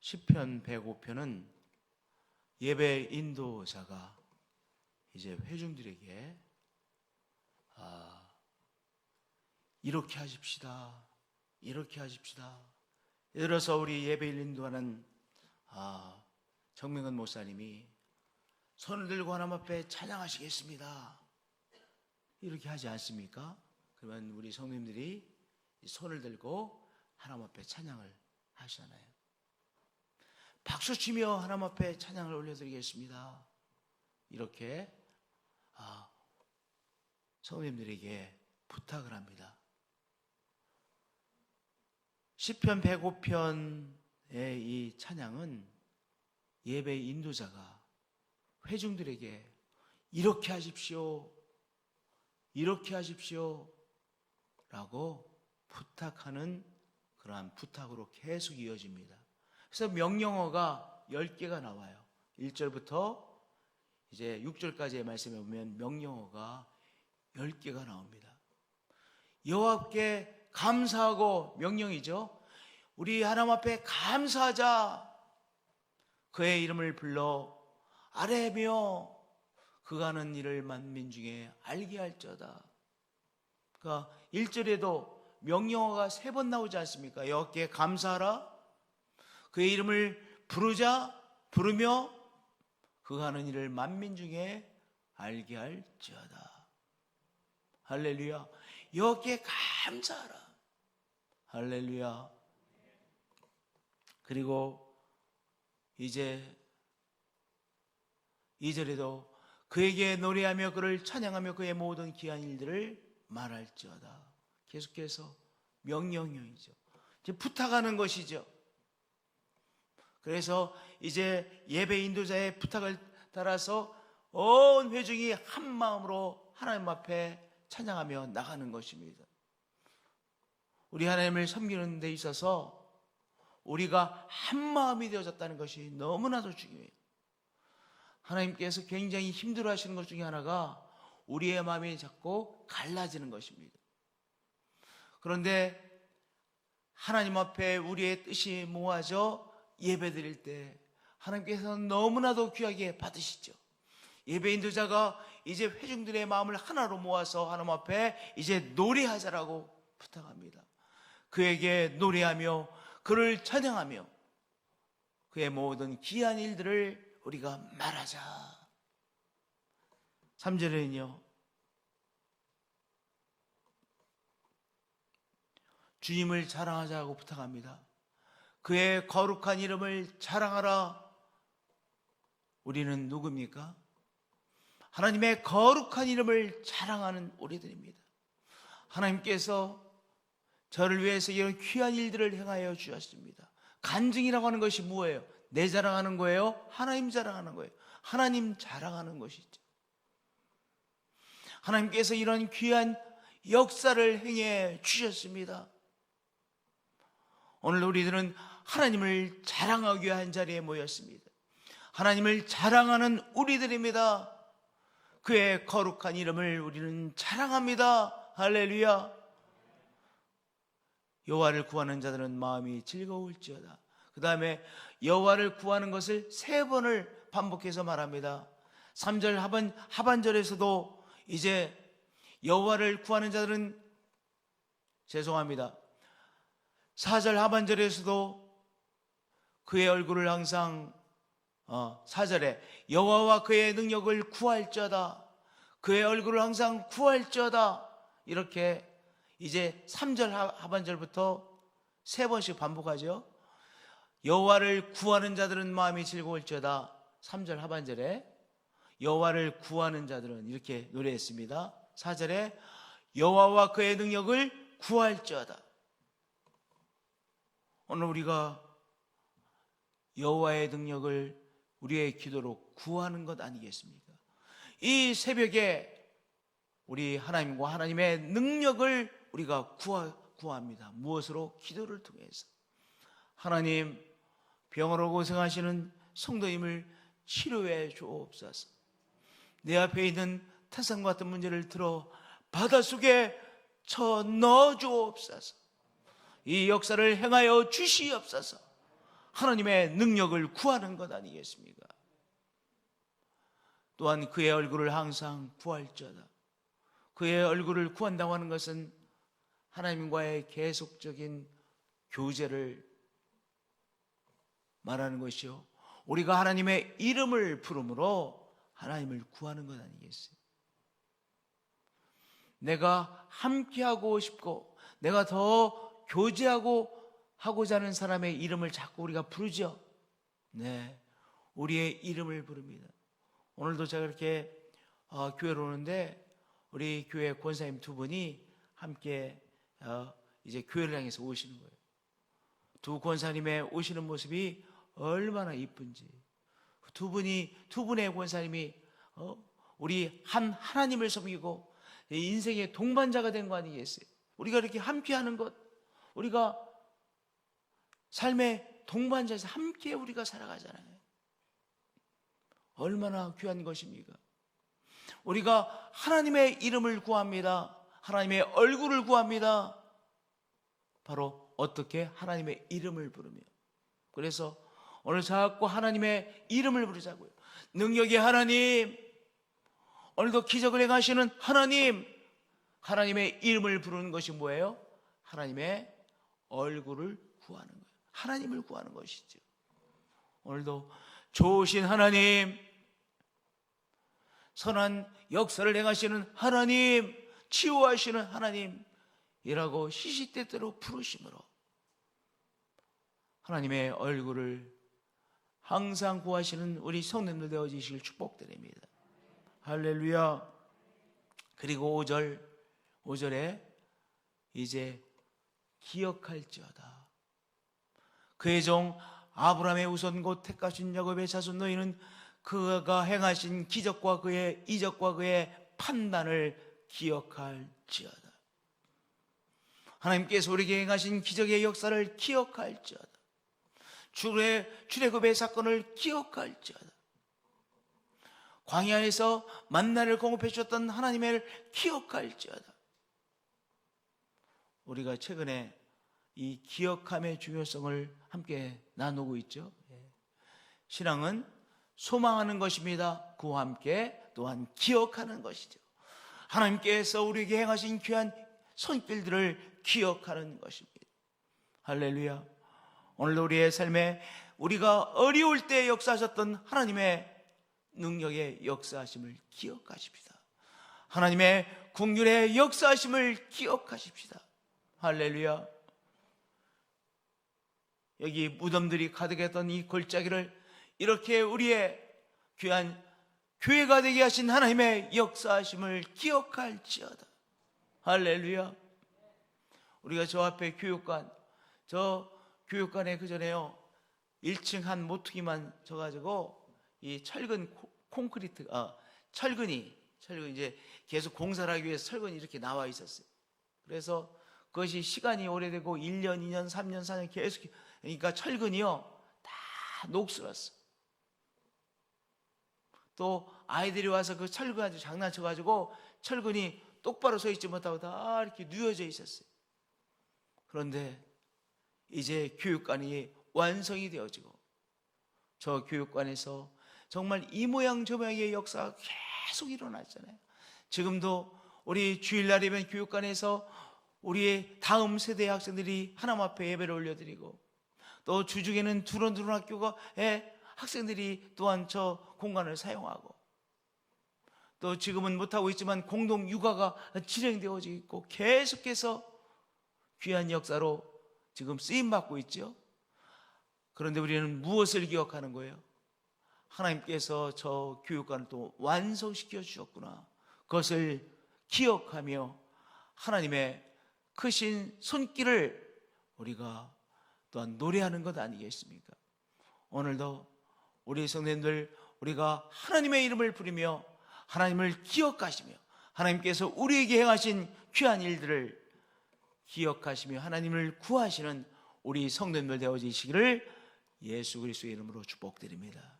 시편 105편은 예배 인도자가 이제 회중들에게 이렇게 하십시다, 이렇게 하십시다. 예를 들어서 우리 예배를 인도하는 정명근 목사님이 손을 들고 하나님 앞에 찬양하시겠습니다, 이렇게 하지 않습니까? 그러면 우리 성도님들이 손을 들고 하나님 앞에 찬양을 하시잖아요. 박수치며 하나님 앞에 찬양을 올려드리겠습니다, 이렇게 성도님들에게 부탁을 합니다. 시편 105편의 이 찬양은 예배 인도자가 회중들에게 이렇게 하십시오, 이렇게 하십시오 라고 부탁하는 그러한 부탁으로 계속 이어집니다. 그래서 명령어가 10개가 나와요. 1절부터 이제 6절까지의 말씀에 보면 명령어가 10개가 나옵니다. 여호와께 감사하고, 명령이죠. 우리 하나님 앞에 감사하자. 그의 이름을 불러 아뢰며 그가 하는 일을 만민 중에 알게 할지어다. 그러니까 1절에도 명령어가 3번 나오지 않습니까? 여호와께 감사하라, 그의 이름을 부르며 그가 하는 일을 만민 중에 알게 할지어다. 할렐루야. 여호와께 감사하라. 할렐루야. 그리고 이제 2절에도 그에게 노래하며 그를 찬양하며 그의 모든 귀한 일들을 말할지어다. 계속해서 명령형이죠. 이제 부탁하는 것이죠. 그래서 이제 예배 인도자의 부탁을 따라서 온 회중이 한 마음으로 하나님 앞에 찬양하며 나가는 것입니다. 우리 하나님을 섬기는 데 있어서 우리가 한 마음이 되어졌다는 것이 너무나도 중요해요. 하나님께서 굉장히 힘들어 하시는 것 중에 하나가 우리의 마음이 자꾸 갈라지는 것입니다. 그런데 하나님 앞에 우리의 뜻이 모아져 예배 드릴 때 하나님께서는 너무나도 귀하게 받으시죠. 예배 인도자가 이제 회중들의 마음을 하나로 모아서 하나님 앞에 이제 노래하자라고 부탁합니다. 그에게 노래하며 그를 찬양하며 그의 모든 귀한 일들을 우리가 말하자. 3절에는요, 주님을 자랑하자고 부탁합니다. 그의 거룩한 이름을 자랑하라. 우리는 누굽니까? 하나님의 거룩한 이름을 자랑하는 우리들입니다. 하나님께서 저를 위해서 이런 귀한 일들을 행하여 주셨습니다. 간증이라고 하는 것이 뭐예요? 내 자랑하는 거예요? 하나님 자랑하는 거예요? 하나님 자랑하는 것이죠. 하나님께서 이런 귀한 역사를 행해 주셨습니다. 오늘 우리들은 하나님을 자랑하기 위한 자리에 모였습니다. 하나님을 자랑하는 우리들입니다. 그의 거룩한 이름을 우리는 자랑합니다. 할렐루야. 여호와를 구하는 자들은 마음이 즐거울지어다. 그 다음에 여호와를 구하는 것을 3번을 반복해서 말합니다. 3절 하반절에서도 이제 여호와를 구하는 자들은, 죄송합니다, 4절 하반절에서도 그의 얼굴을 항상 4절에 여호와와 그의 능력을 구할지어다, 그의 얼굴을 항상 구할지어다, 이렇게 이제 3절 하반절부터 3번씩 반복하죠. 여호와를 구하는 자들은 마음이 즐거울지어다. 3절 하반절에 여호와를 구하는 자들은 이렇게 노래했습니다. 4절에 여호와와 그의 능력을 구할지어다. 오늘 우리가 여호와의 능력을 우리의 기도로 구하는 것 아니겠습니까? 이 새벽에 우리 하나님과 하나님의 능력을 우리가 구합니다. 무엇으로? 기도를 통해서. 하나님, 병으로 고생하시는 성도님을 치료해 주옵소서. 내 앞에 있는 태산과 같은 문제를 들어 바닷속에 쳐 넣어 주옵소서. 이 역사를 행하여 주시옵소서. 하나님의 능력을 구하는 것 아니겠습니까? 또한 그의 얼굴을 항상 구할지어다. 그의 얼굴을 구한다고 하는 것은 하나님과의 계속적인 교제를 말하는 것이요, 우리가 하나님의 이름을 부름으로 하나님을 구하는 것 아니겠어요? 내가 함께하고 싶고 내가 더 교제하고 하고자 하는 사람의 이름을 자꾸 우리가 부르죠. 네, 우리의 이름을 부릅니다. 오늘도 제가 이렇게 교회로 오는데 우리 교회 권사님 두 분이 함께 이제 교회를 향해서 오시는 거예요. 두 권사님의 오시는 모습이 얼마나 이쁜지, 두 분의 권사님이 우리 하나님을 섬기고 인생의 동반자가 된 거 아니겠어요? 우리가 이렇게 함께하는 것, 우리가 삶의 동반자에서 함께 우리가 살아가잖아요. 얼마나 귀한 것입니까? 우리가 하나님의 이름을 구합니다. 하나님의 얼굴을 구합니다. 바로 어떻게? 하나님의 이름을 부르며. 그래서 오늘 자꾸 하나님의 이름을 부르자고요. 능력의 하나님, 오늘도 기적을 행하시는 하나님, 하나님의 이름을 부르는 것이 뭐예요? 하나님의 얼굴을 구하는 거예요. 하나님을 구하는 것이죠. 오늘도 좋으신 하나님, 선한 역사를 행하시는 하나님, 치유하시는 하나님이라고 시시때때로 부르심으로 하나님의 얼굴을 항상 구하시는 우리 성도님들 되어지시길 축복드립니다. 할렐루야. 그리고 5절에 이제 기억할지어다. 그의 종 아브라함의 우선 곧 택하신 야곱의 자손 너희는 그가 행하신 기적과 그의 이적과 그의 판단을 기억할지어다. 하나님께서 우리에게 행하신 기적의 역사를 기억할지어다. 출애굽의 사건을 기억할지어다. 광야에서 만나를 공급해 주셨던 하나님을 기억할지어다. 우리가 최근에 이 기억함의 중요성을 함께 나누고 있죠. 신앙은 소망하는 것입니다. 그와 함께 또한 기억하는 것이죠. 하나님께서 우리에게 행하신 귀한 손길들을 기억하는 것입니다. 할렐루야. 오늘도 우리의 삶에 우리가 어려울 때 역사하셨던 하나님의 능력의 역사하심을 기억하십시다. 하나님의 긍휼의 역사하심을 기억하십시다. 할렐루야. 여기 무덤들이 가득했던 이 골짜기를 이렇게 우리의 귀한 교회가 되게 하신 하나님의 역사하심을 기억할지어다. 할렐루야. 우리가 저 앞에 교육관, 저 교육관에 그전에요 1층 한 모퉁이만 져가지고 이 철근 콘크리트, 철근이 이제 계속 공사를 하기 위해서 철근이 이렇게 나와 있었어요. 그래서 그것이 시간이 오래되고 1년, 2년, 3년, 4년 계속, 그러니까 철근이요 다 녹슬었어. 또 아이들이 와서 그 철근 가지고 장난쳐가지고 철근이 똑바로 서 있지 못하고 다 이렇게 누워져 있었어요. 그런데 이제 교육관이 완성이 되어지고 저 교육관에서 정말 이 모양 저 모양의 역사가 계속 일어났잖아요. 지금도 우리 주일날이면 교육관에서 우리의 다음 세대의 학생들이 하나님 앞에 예배를 올려드리고, 또 주중에는 두런두런 학교의 학생들이 또한 저 공간을 사용하고, 또 지금은 못하고 있지만 공동 육아가 진행되어지고 있고 계속해서 귀한 역사로 지금 쓰임받고 있죠. 그런데 우리는 무엇을 기억하는 거예요? 하나님께서 저 교육관을 또 완성시켜 주셨구나. 그것을 기억하며 하나님의 크신 손길을 우리가 또한 노래하는 것 아니겠습니까? 오늘도 우리 성도님들, 우리가 하나님의 이름을 부르며 하나님을 기억하시며 하나님께서 우리에게 행하신 귀한 일들을 기억하시며 하나님을 구하시는 우리 성도님들 되어지시기를 예수 그리스도의 이름으로 축복드립니다.